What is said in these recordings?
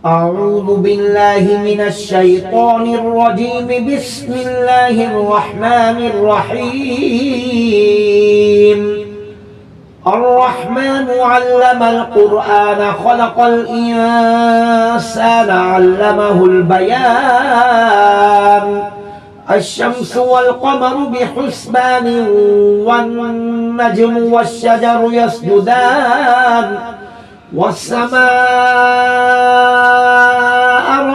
أعوذ بالله من الشيطان الرجيم. بسم الله الرحمن الرحيم. الرحمن علم القرآن خلق الإنسان علمه البيان. الشمس والقمر بحسبان والنجم والشجر يسجدان والسماء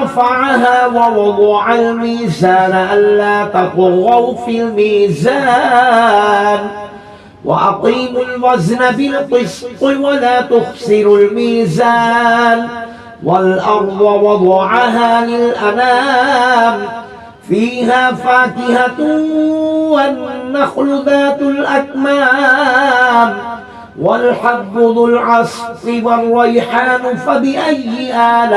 رفعها ووضع الميزان ألا تطغوا في الميزان وأقيموا الوزن بالقسط ولا تخسروا الميزان والأرض وضعها للأنام فيها فاكهة والنخل ذات الأكمام والحب ذو العصف والريحان. فبأي آلاء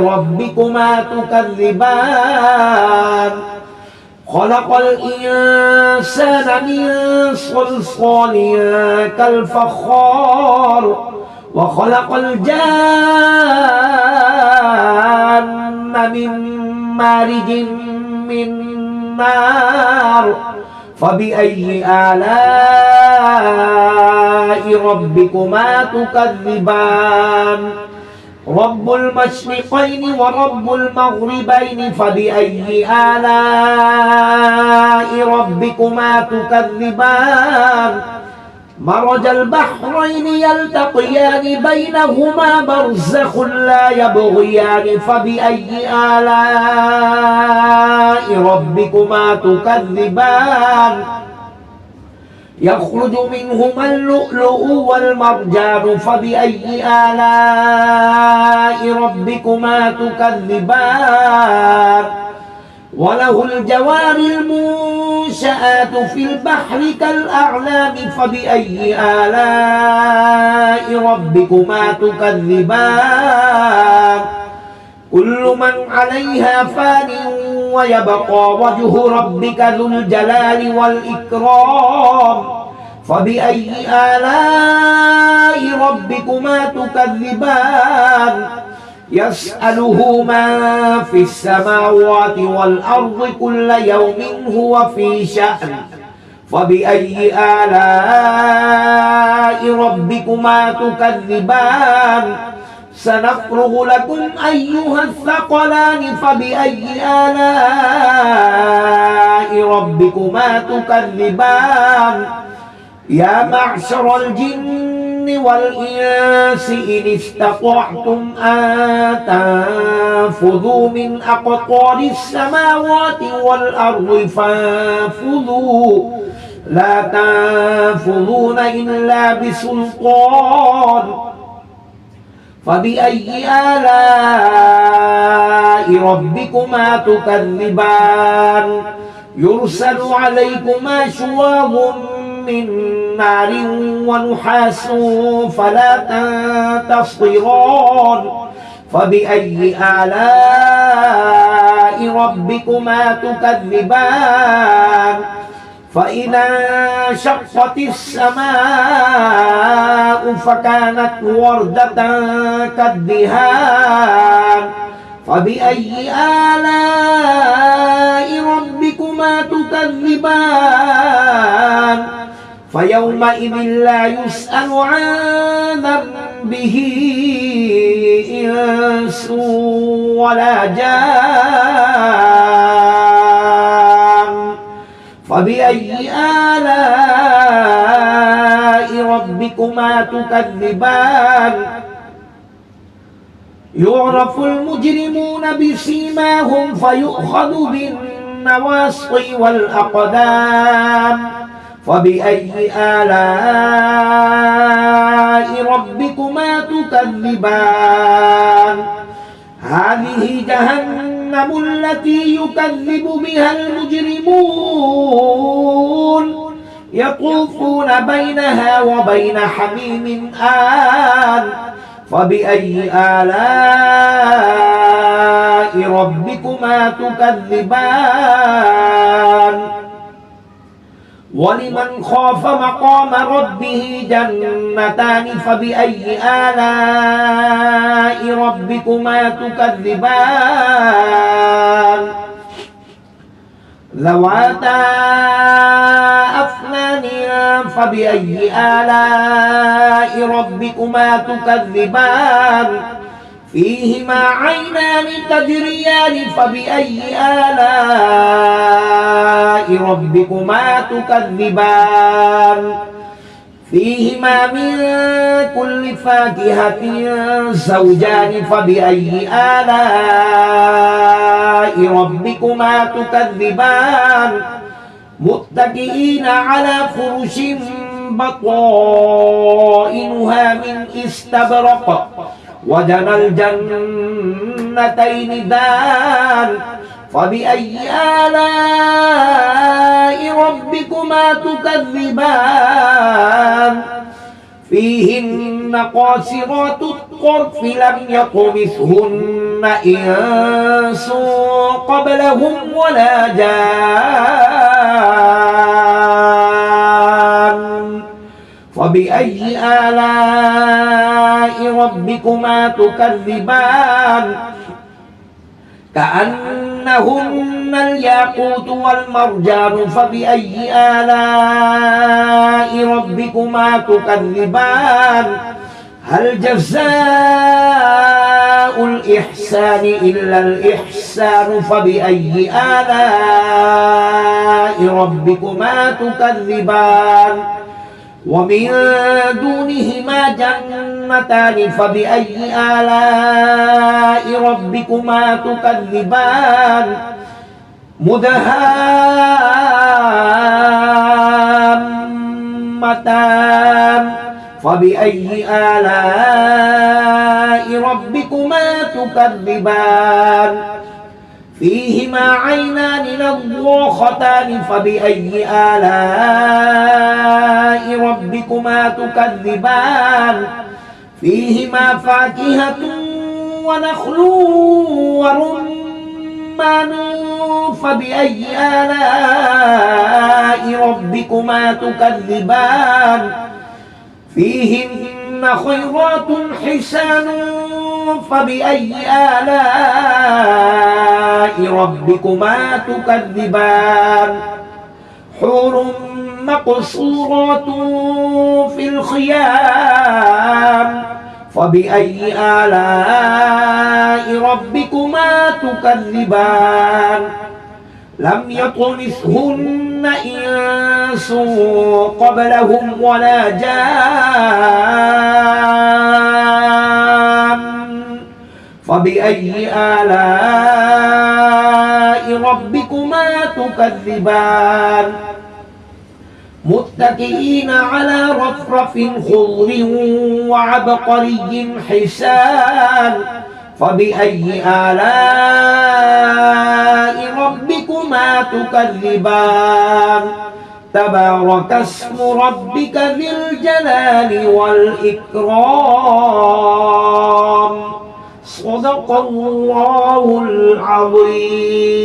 ربكما تكذبان؟ خلق الإنسان من صلصال كالفخار وخلق الجان من مارج من نار. فبأي آلاء ربكما تكذبان؟ رب المشرقين ورب المغربين. فبأي آلاء ربكما تكذبان؟ مرج البحرين يلتقيان بينهما برزخ لا يبغيان. فبأي آلاء ربكما تكذبان؟ يخرج منهما اللؤلؤ والمرجان. فبأي آلاء ربكما تكذبان؟ وله الجوار المنشآت في البحر كالأعلام. فبأي آلاء ربكما تكذبان؟ كل من عليها فان ويبقى وجه ربك ذو الجلال والإكرام. فبأي آلاء ربكما تكذبان؟ يسأله من في السماوات والأرض كل يوم هو في شأن. فبأي آلاء ربكما تكذبان؟ سنفرغ لكم أيها الثقلان. فبأي آلاء ربكما تكذبان؟ يا معشر الجن والإنس إن استطعتم أن تنفذوا من أقطار السماوات والأرض فانفذوا لا تنفذون إلا بسلطان. فبأي آلاء ربكما تكذبان؟ يرسل عليكما شواظ من نار ونحاس فلا تنتصران. فبأي آلاء ربكما تكذبان؟ فإذا انشقت السماء فكانت وردة كالدهان. فبأي آلاء ربكما تكذبان؟ فيومئذ لا يسأل عن ذنبه إنس ولا جان. فبأي آلاء ربكما تكذبان؟ يعرف المجرمون بسيماهم فيؤخذ بالنواصي والأقدام. فبأي آلاء ربكما تكذبان؟ هذه جهنم التي يكذب بها المجرمون يطوفون بينها وبين حميم آن. فبأي آلاء ربكما تكذبان؟ ولمن خاف مقام ربه جنتان فبأي آلاء ربكما تكذبان ذواتا أفنان فبأي آلاء ربكما تكذبان فيهما عينان تجريان فبأي آلاء ربكما تكذبان فيهما من كل فاكهة زوجان فبأي آلاء ربكما تكذبان متكئين على فرش بطائنها من استبرق وجنى الجنتين دان فبأي آلاء ربكما تكذبان فيهن قاصرات الطرف لم يطمثهن إنس قبلهم ولا جان فبأي آلاء ربكما تكذبان كأنهن الياقوت والمرجان فبأي آلاء ربكما تكذبان هل جزاء الإحسان إلا الإحسان فبأي آلاء ربكما تكذبان ومن دونهما جنتان فبأي آلاء ربكما تكذبان مدهامتان فبأي آلاء ربكما تكذبان فيهما عينان نضاختان فبأي آلاء ربكما تكذبان فيهما فاكهة ونخل ورمان فبأي آلاء ربكما تكذبان فيهن خيرات حسان فبأي آلاء ربكما تكذبان حور مقصورات في الخيام فبأي آلاء ربكما تكذبان لم يطمثهن إنس قبلهم ولا جان فبأي آلاء ربكما تكذبان متكئين على رفرف خضر وعبقري حسان فبأي آلاء ربكما تكذبان تبارك اسم ربك ذي الجلال والإكرام صدق الله العظيم